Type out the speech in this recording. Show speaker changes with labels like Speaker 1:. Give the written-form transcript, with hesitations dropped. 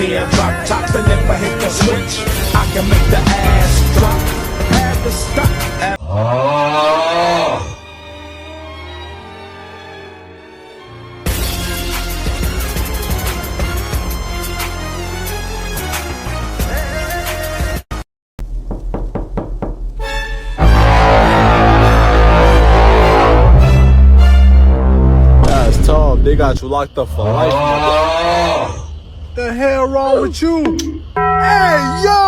Speaker 1: near drop top, and if I hit the switch, I can make the ass drop. Had to stop.
Speaker 2: That's tough. They got you locked up for life. The hell wrong with you? Hey, yo!